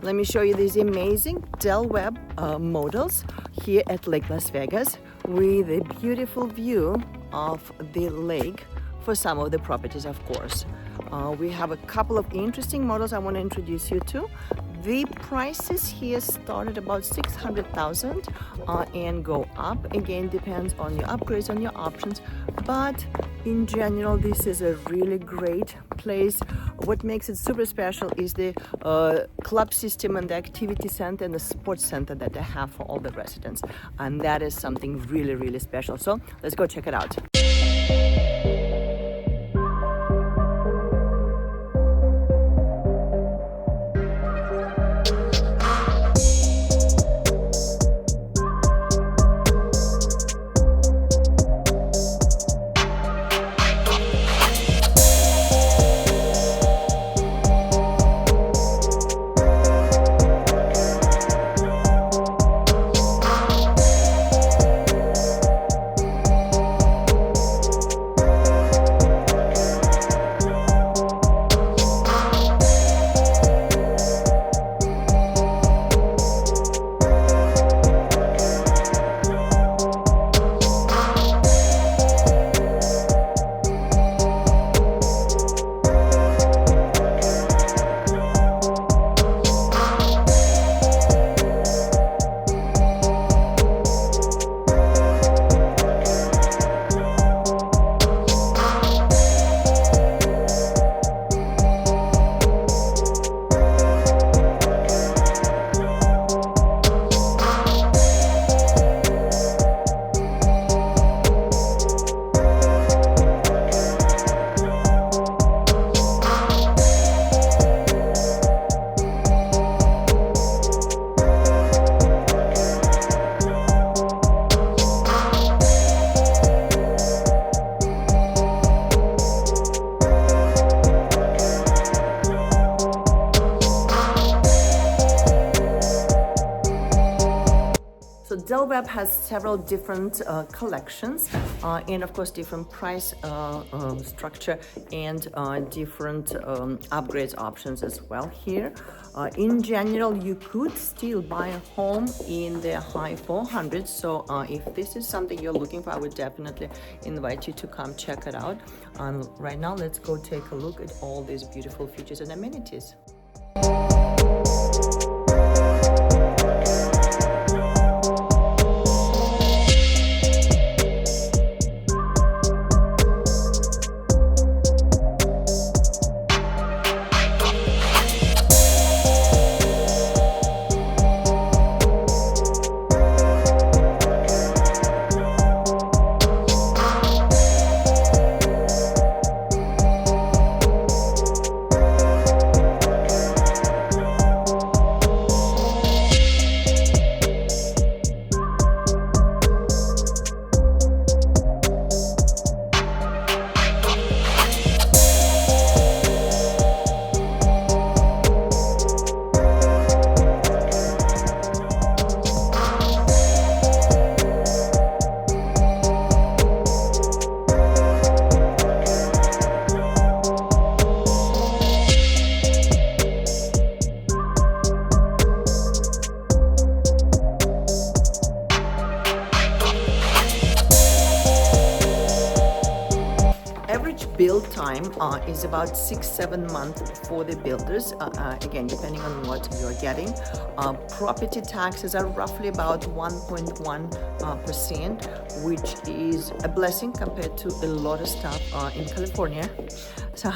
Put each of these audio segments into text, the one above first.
let me show you these amazing Webb models here at Lake Las Vegas with a beautiful view of the lake for some of the properties, of course. We have a couple of interesting models I want to introduce you to. The prices here start at about $600,000 and go up. Again, depends on your upgrades, on your options, but in general, this is a really great place. What makes it super special is the club system and the activity center and the sports center that they have for all the residents, and that is something really, really special. So let's go check it out. Webb has several different collections and of course different price structure and different upgrades options as well here. In general, you could still buy a home in the high 400s, so if this is something you're looking for, I would definitely invite you to come check it out. Right now, let's go take a look at all these beautiful features and amenities. Build time is about 6-7 months for the builders, again depending on what you're getting. Property taxes are roughly about 1.1%, which is a blessing compared to a lot of stuff in California. So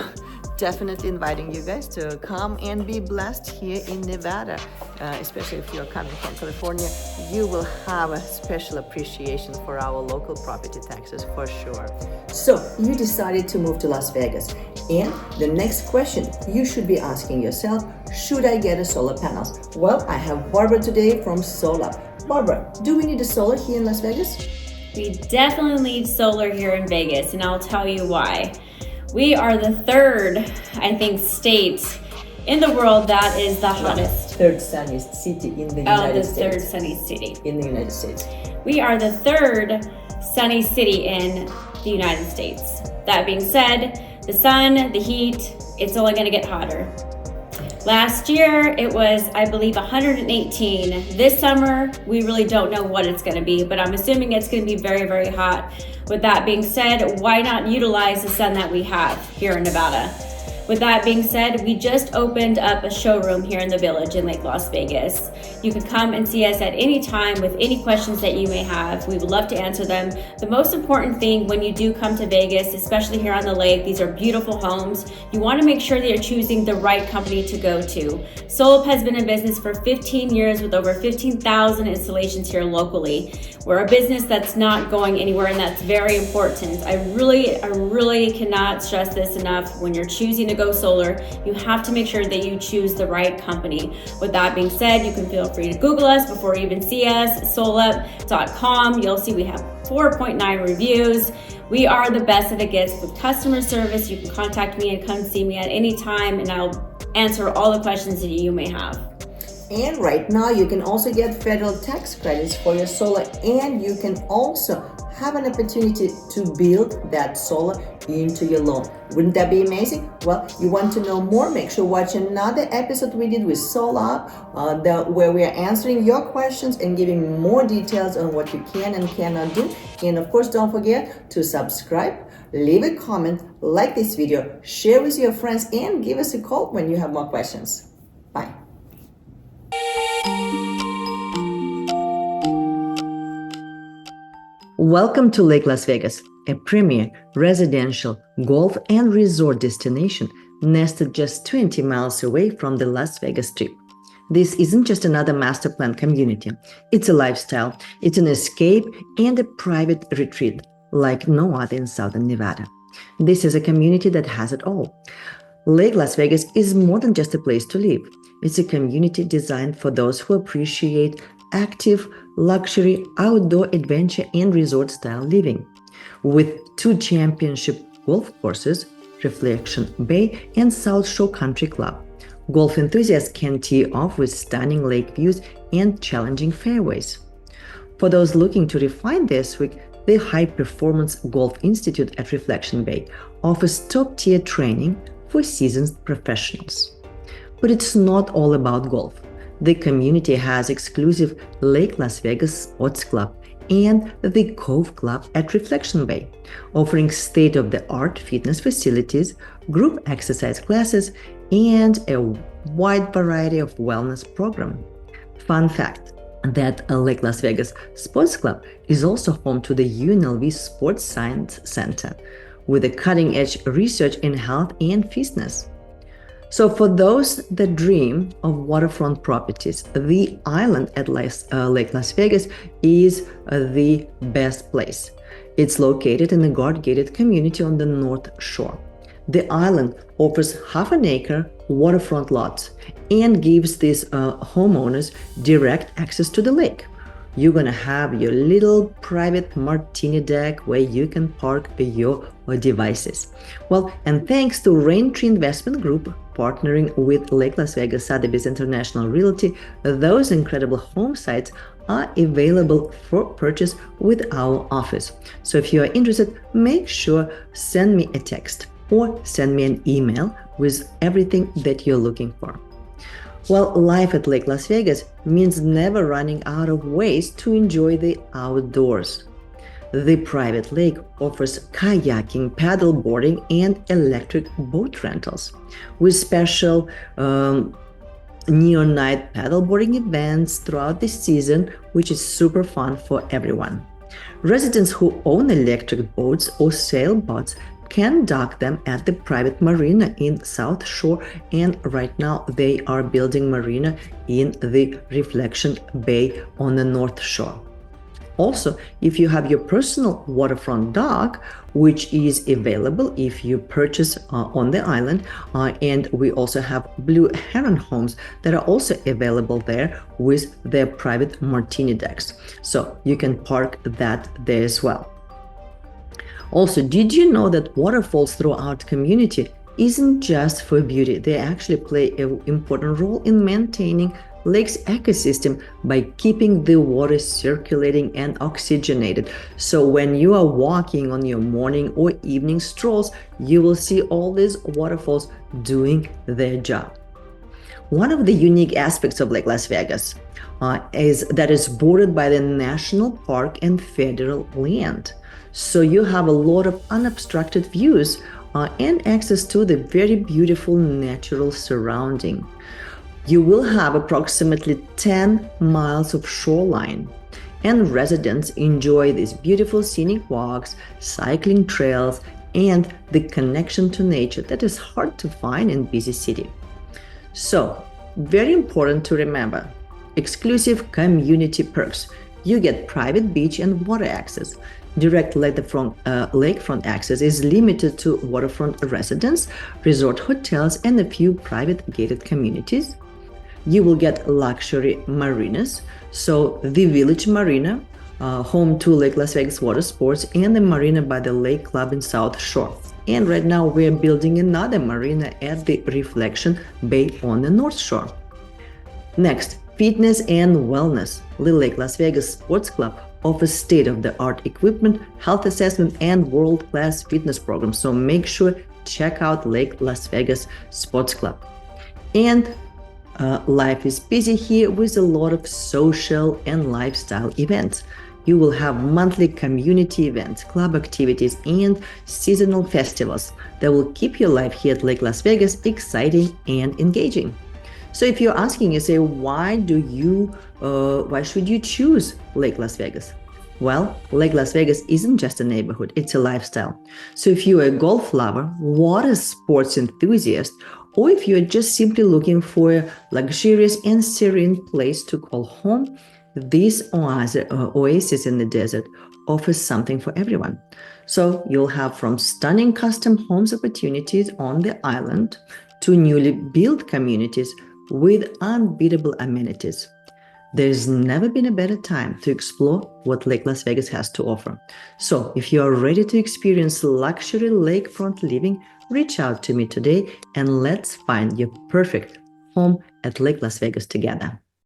definitely inviting you guys to come and be blessed here in Nevada, especially if you're coming from California. You will have a special appreciation for our local property taxes for sure. So you decided to move to Las Vegas, and the next question you should be asking yourself, should I get a solar panels? Well, I have Barbara today from Solar. Barbara, do we need a solar here in Las Vegas? We definitely need solar here in Vegas, and I'll tell you why. We are the third, I think, state in the world that is the hottest. Third sunniest city in the United States. Third sunniest city. In the United States. We are the third sunny city in the United States. That being said, the sun, the heat, it's only going to get hotter. Last year, it was, I believe, 118. This summer, we really don't know what it's gonna be, but I'm assuming it's gonna be very, very hot. With that being said, why not utilize the sun that we have here in Nevada? With that being said, we just opened up a showroom here in the Village in Lake Las Vegas. You can come and see us at any time with any questions that you may have. We would love to answer them. The most important thing when you do come to Vegas, especially here on the lake, these are beautiful homes. You want to make sure that you're choosing the right company to go to. Solop has been in business for 15 years with over 15,000 installations here locally. We're a business that's not going anywhere, and that's very important. I really cannot stress this enough. When you're choosing to go solar, you have to make sure that you choose the right company. With that being said, you can feel free to Google us before you even see us, solop.com. You'll see we have 4.9 reviews. We are the best that it gets with customer service. You can contact me and come see me at any time, and I'll answer all the questions that you may have. And right now you can also get federal tax credits for your solar, and you can also have an opportunity to build that solar into your loan. Wouldn't that be amazing? Well, you want to know more? Make sure watch another episode we did with Solop, where we are answering your questions and giving more details on what you can and cannot do. And of course, don't forget to subscribe, leave a comment, like this video, share with your friends, and give us a call when you have more questions. Bye. Welcome to Lake Las Vegas, a premier residential golf and resort destination nested just 20 miles away from the Las Vegas Strip. This isn't just another master plan community. It's a lifestyle, it's an escape, and a private retreat like no other in Southern Nevada. This is a community that has it all. Lake Las Vegas is more than just a place to live. It's a community designed for those who appreciate active, luxury, outdoor adventure and resort-style living. With 2 championship golf courses, Reflection Bay and South Shore Country Club, golf enthusiasts can tee off with stunning lake views and challenging fairways. For those looking to refine their swing, the High Performance Golf Institute at Reflection Bay offers top-tier training for seasoned professionals. But it's not all about golf. The community has exclusive Lake Las Vegas Sports Club and the Cove Club at Reflection Bay, offering state-of-the-art fitness facilities, group exercise classes, and a wide variety of wellness programs. Fun fact that Lake Las Vegas Sports Club is also home to the UNLV Sports Science Center, with a cutting-edge research in health and fitness. So for those that dream of waterfront properties, the island at Lake Las Vegas is the best place. It's located in a guard-gated community on the North Shore. The island offers half-an-acre waterfront lots and gives these homeowners direct access to the lake. You're gonna have your little private martini deck where you can park your devices. Well, and thanks to Raintree Investment Group partnering with Lake Las Vegas Sotheby's International Realty, those incredible home sites are available for purchase with our office. So if you are interested, make sure send me a text or send me an email with everything that you're looking for. Well, life at Lake Las Vegas means never running out of ways to enjoy the outdoors. The private lake offers kayaking, paddleboarding, and electric boat rentals, with special neon night paddleboarding events throughout the season, which is super fun for everyone. Residents who own electric boats or sailboats can dock them at the private marina in South Shore, and right now they are building marina in the Reflection Bay on the North Shore. Also, if you have your personal waterfront dock, which is available if you purchase on the island, and we also have Blue Heron homes that are also available there with their private martini decks. So you can park that there as well. Also, did you know that waterfalls throughout community isn't just for beauty? They actually play an important role in maintaining lake's ecosystem by keeping the water circulating and oxygenated. So when you are walking on your morning or evening strolls, you will see all these waterfalls doing their job. One of the unique aspects of Lake Las Vegas is that it's bordered by the national park and federal land. So you have a lot of unobstructed views and access to the very beautiful natural surrounding. You will have approximately 10 miles of shoreline, and residents enjoy these beautiful scenic walks, cycling trails, and the connection to nature that is hard to find in busy city. So, very important to remember, exclusive community perks. You get private beach and water access. Direct lakefront access is limited to waterfront residents, resort hotels, and a few private gated communities. You will get luxury marinas. So the Village Marina, home to Lake Las Vegas Water Sports, and the Marina by the Lake Club in South Shore. And right now we're building another marina at the Reflection Bay on the North Shore. Next, fitness and wellness. The Lake Las Vegas Sports Club offers state-of-the-art equipment, health assessment, and world-class fitness programs. So make sure check out Lake Las Vegas Sports Club. And life is busy here with a lot of social and lifestyle events. You will have monthly community events, club activities, and seasonal festivals that will keep your life here at Lake Las Vegas exciting and engaging. So if you're asking, you say, why should you choose Lake Las Vegas? Well, Lake Las Vegas isn't just a neighborhood, it's a lifestyle. So if you're a golf lover, water sports enthusiast, or if you're just simply looking for a luxurious and serene place to call home, this oasis in the desert offers something for everyone. So you'll have from stunning custom homes opportunities on the island to newly built communities with unbeatable amenities. There's never been a better time to explore what Lake Las Vegas has to offer. So if you are ready to experience luxury lakefront living, reach out to me today and let's find your perfect home at Lake Las Vegas together.